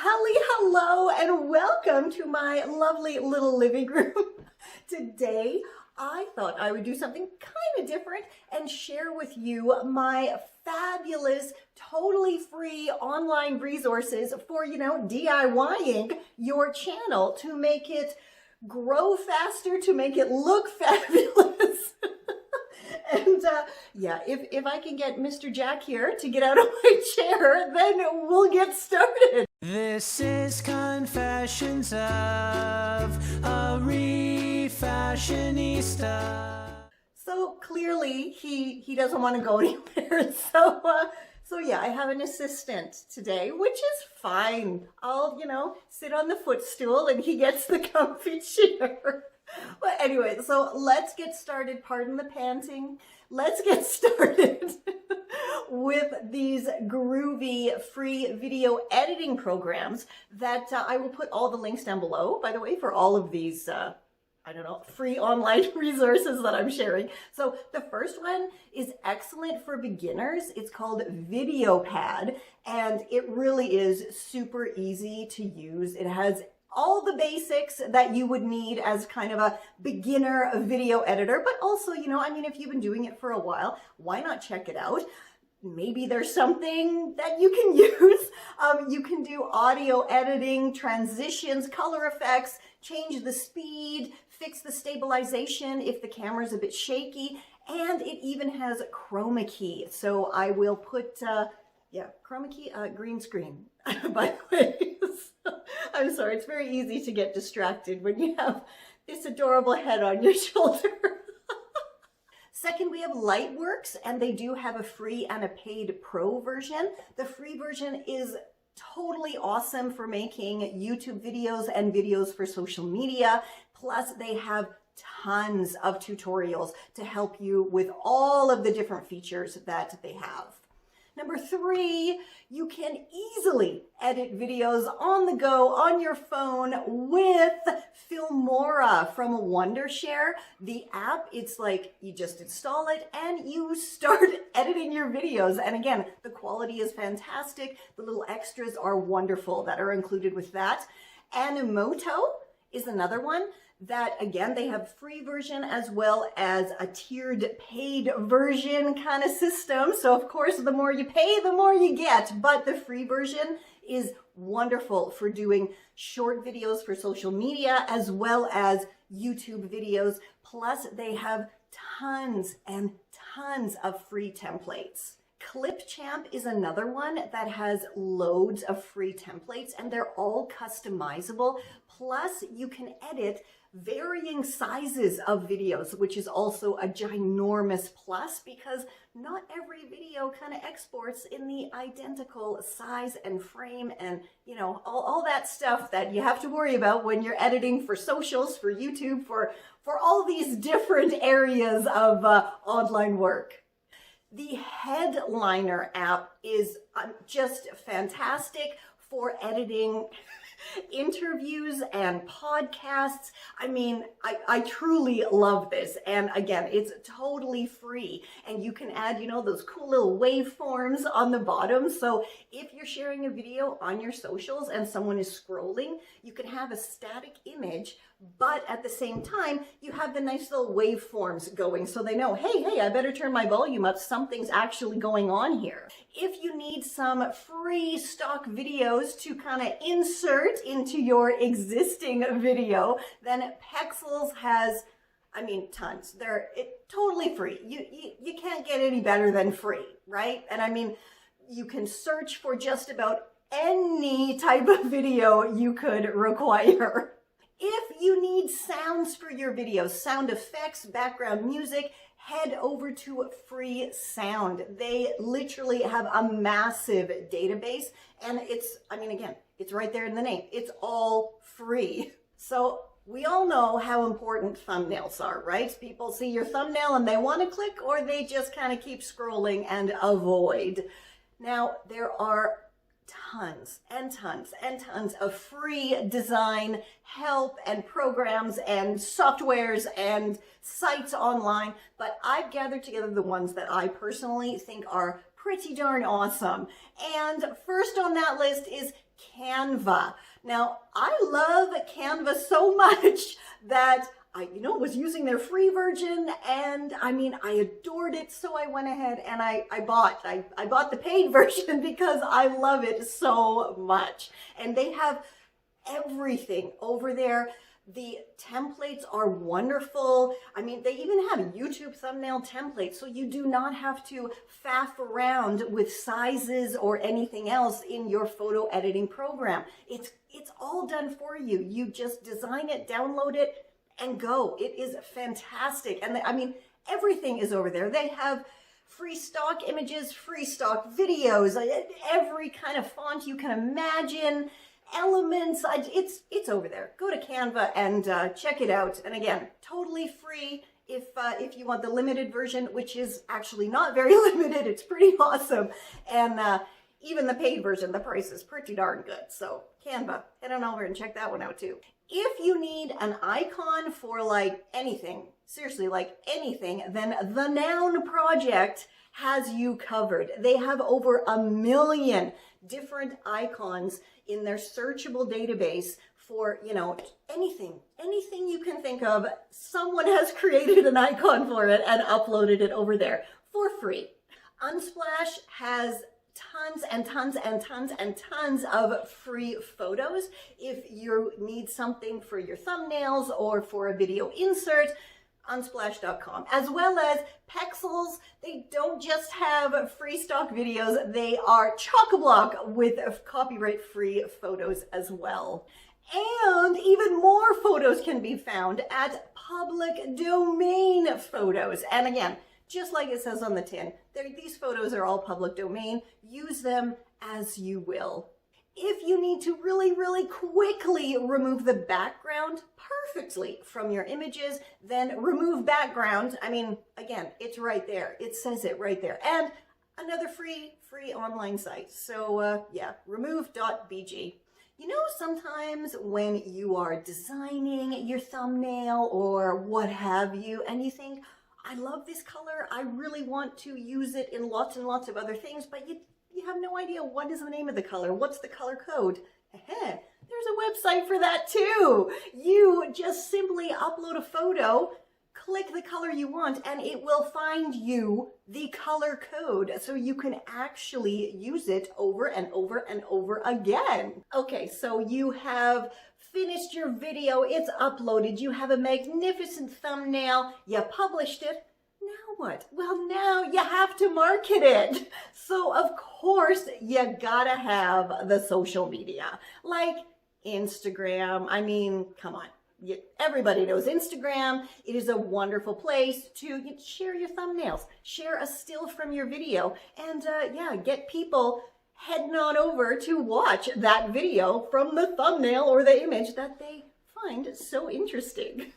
Hello and welcome to my lovely little living room. Today I thought I would do something kind of different and share with you my fabulous, totally free online resources for, DIYing your channel to make it grow faster, to make it look fabulous. And yeah, if I can get Mr. Jack here to get out of my chair, then we'll get started. This is Confessions of a Refashionista. So clearly he doesn't want to go anywhere. So yeah, I have an assistant today, which is fine. I'll, sit on the footstool and he gets the comfy chair. But anyway, so let's get started. Pardon the panting. Let's get started with these groovy free video editing programs that I will put all the links down below, by the way, for all of these, free online resources that I'm sharing. So the first one is excellent for beginners. It's called VideoPad, and it really is super easy to use. It has all the basics that you would need as kind of a beginner video editor, but also, if you've been doing it for a while, why not check it out? Maybe there's something that you can use. You can do audio editing, transitions, color effects, change the speed, fix the stabilization if the camera's a bit shaky, and it even has chroma key. So I will put, chroma key, green screen, by the way. I'm sorry, it's very easy to get distracted when you have this adorable head on your shoulder. Second, we have Lightworks, and they do have a free and a paid pro version. The free version is totally awesome for making YouTube videos and videos for social media. Plus, they have tons of tutorials to help you with all of the different features that they have. Number 3, you can easily edit videos on the go on your phone with Filmora from Wondershare. The app, it's like you just install it and you start editing your videos. And again, the quality is fantastic. The little extras are wonderful that are included with that. Animoto is another one that, again, they have free version as well as a tiered paid version kind of system. So of course, the more you pay, the more you get. But the free version is wonderful for doing short videos for social media as well as YouTube videos. Plus, they have tons and tons of free templates. ClipChamp is another one that has loads of free templates, and they're all customizable. Plus, you can edit varying sizes of videos, which is also a ginormous plus because not every video kind of exports in the identical size and frame and, all that stuff that you have to worry about when you're editing for socials, for YouTube, for all these different areas of online work. The Headliner app is just fantastic for editing interviews and podcasts. I truly love this. And again, it's totally free. And you can add, those cool little waveforms on the bottom. So if you're sharing a video on your socials and someone is scrolling, you can have a static image, but at the same time, you have the nice little waveforms going so they know, hey, I better turn my volume up. Something's actually going on here. If you need some free stock videos to kind of insert into your existing video, then Pexels has, tons. They're totally free. You can't get any better than free, right? And you can search for just about any type of video you could require. If you need sounds for your videos, sound effects, background music, head over to Free Sound. They literally have a massive database, and it's right there in the name. It's all free. So we all know how important thumbnails are, right? People see your thumbnail and they want to click, or they just kind of keep scrolling and avoid. Now, there are tons and tons and tons of free design help and programs and softwares and sites online, but I've gathered together the ones that I personally think are pretty darn awesome. And first on that list is Canva. Now, I love Canva so much that I, was using their free version, and I mean, I adored it, so I went ahead and I bought the paid version because I love it so much. And they have everything over there. The templates are wonderful. I mean, they even have YouTube thumbnail templates, so you do not have to faff around with sizes or anything else in your photo editing program. It's all done for you. You just design it, download it, and go. It is fantastic. And I mean, everything is over there. They have free stock images, free stock videos, every kind of font you can imagine. Elements, it's over there. Go to Canva and check it out. And again, totally free if you want the limited version, which is actually not very limited. It's pretty awesome. And even the paid version, the price is pretty darn good. So Canva, head on over and check that one out too. If you need an icon for like anything, seriously, like anything, then the Noun project has you covered. They have over 1 million different icons in their searchable database for, anything you can think of. Someone has created an icon for it and uploaded it over there for free. Unsplash has tons and tons and tons and tons of free photos. If you need something for your thumbnails or for a video insert, unsplash.com, as well as Pexels. They don't just have free stock videos, they are chock-a-block with copyright free photos as well. And even more photos can be found at public domain photos. And again, just like it says on the tin, these photos are all public domain. Use them as you will. If you need to really, really quickly remove the background perfectly from your images, then remove background. I mean, again, it's right there. It says it right there. And another free online site. So yeah, remove.bg. Sometimes when you are designing your thumbnail or what have you, and you think, I love this color, I really want to use it in lots and lots of other things, but you have no idea what is the name of the color, what's the color code. There's a website for that too. You just simply upload a photo, click the color you want, and it will find you the color code so you can actually use it over and over and over again. Okay, so you have finished your video, it's uploaded, you have a magnificent thumbnail, you published it. Now what? Well, now you have to market it. So of course you gotta have the social media, like Instagram. I mean, come on. Everybody knows Instagram. It is a wonderful place to share your thumbnails, share a still from your video, and yeah, get people heading on over to watch that video from the thumbnail or the image that they find so interesting.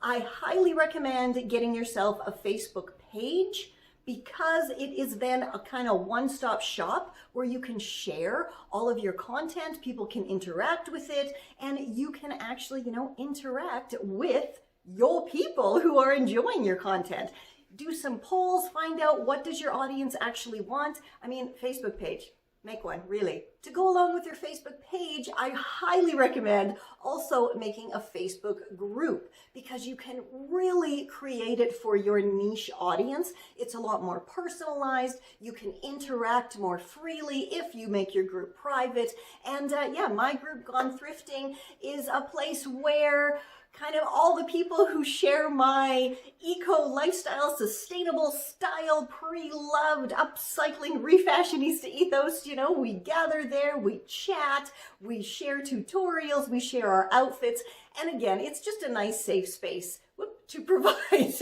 I highly recommend getting yourself a Facebook page, because it is then a kind of one-stop shop where you can share all of your content, people can interact with it, and you can actually, interact with your people who are enjoying your content. Do some polls, find out what does your audience actually want. I mean, Facebook page. Make one, really. To go along with your Facebook page, I highly recommend also making a Facebook group, because you can really create it for your niche audience. It's a lot more personalized. You can interact more freely if you make your group private. And yeah, my group Gone Thrifting is a place where kind of all the people who share my eco lifestyle, sustainable style, pre-loved, upcycling, refashionista ethos, we gather there, we chat, we share tutorials, we share our outfits. And again, it's just a nice safe space to provide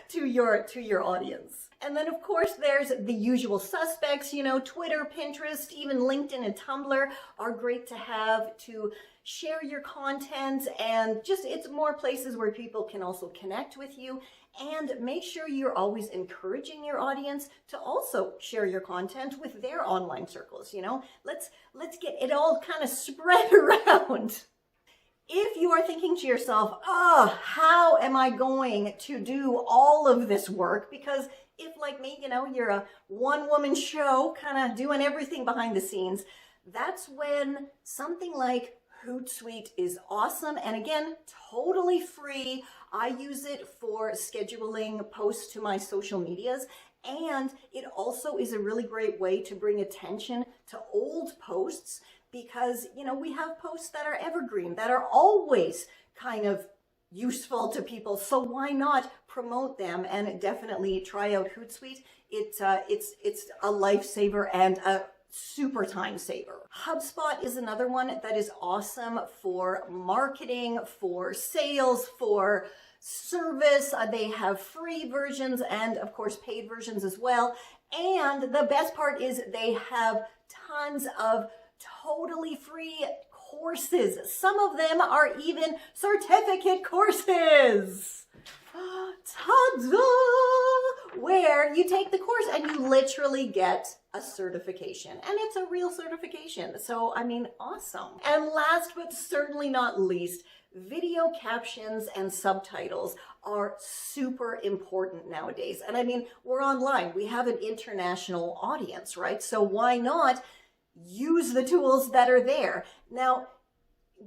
to your audience. And then of course there's the usual suspects, Twitter, Pinterest, even LinkedIn and Tumblr are great to have to share your content, and just it's more places where people can also connect with you. And make sure you're always encouraging your audience to also share your content with their online circles. Let's get it all kind of spread around. If you are thinking to yourself, how am I going to do all of this work? Because if, like me, you're a one-woman show, kind of doing everything behind the scenes, that's when something like Hootsuite is awesome. And again, totally free. I use it for scheduling posts to my social medias. And it also is a really great way to bring attention to old posts because, you know, we have posts that are evergreen, that are always kind of useful to people. So why not promote them and definitely try out Hootsuite. It's a lifesaver and a super time saver. Hubspot is another one that is awesome for marketing, for sales, for service. They have free versions and of course paid versions as well. And the best part is they have tons of totally free courses. Some of them are even certificate courses. Ta-da! Where you take the course and you literally get a certification. And it's a real certification. So, I mean, awesome. And last but certainly not least, video captions and subtitles are super important nowadays. And I mean, we're online. We have an international audience, right? So why not use the tools that are there? Now,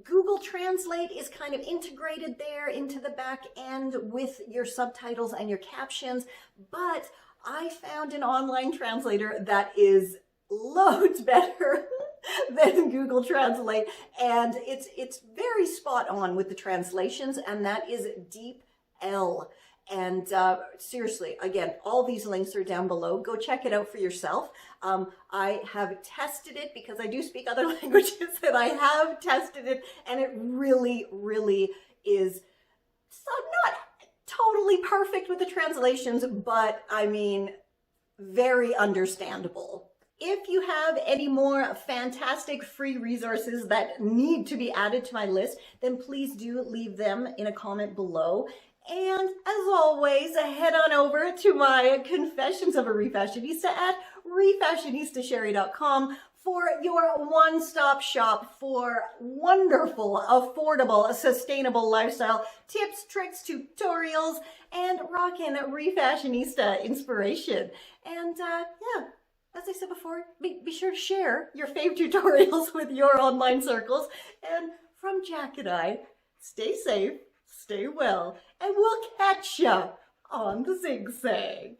Google Translate is kind of integrated there into the back end with your subtitles and your captions, but I found an online translator that is loads better than Google Translate, and it's very spot on with the translations, and that is DeepL. And seriously, again, all these links are down below. Go check it out for yourself. I have tested it because I do speak other languages, and I have tested it, and it really, really is not totally perfect with the translations, but I mean, very understandable. If you have any more fantastic free resources that need to be added to my list, then please do leave them in a comment below. And as always, head on over to my Confessions of a Refashionista at refashionistasherry.com for your one-stop shop for wonderful, affordable, sustainable lifestyle tips, tricks, tutorials, and rockin' refashionista inspiration. And yeah, as I said before, be sure to share your fave tutorials with your online circles. And from Jack and I, stay safe, stay well, and we'll catch ya on the zigzag.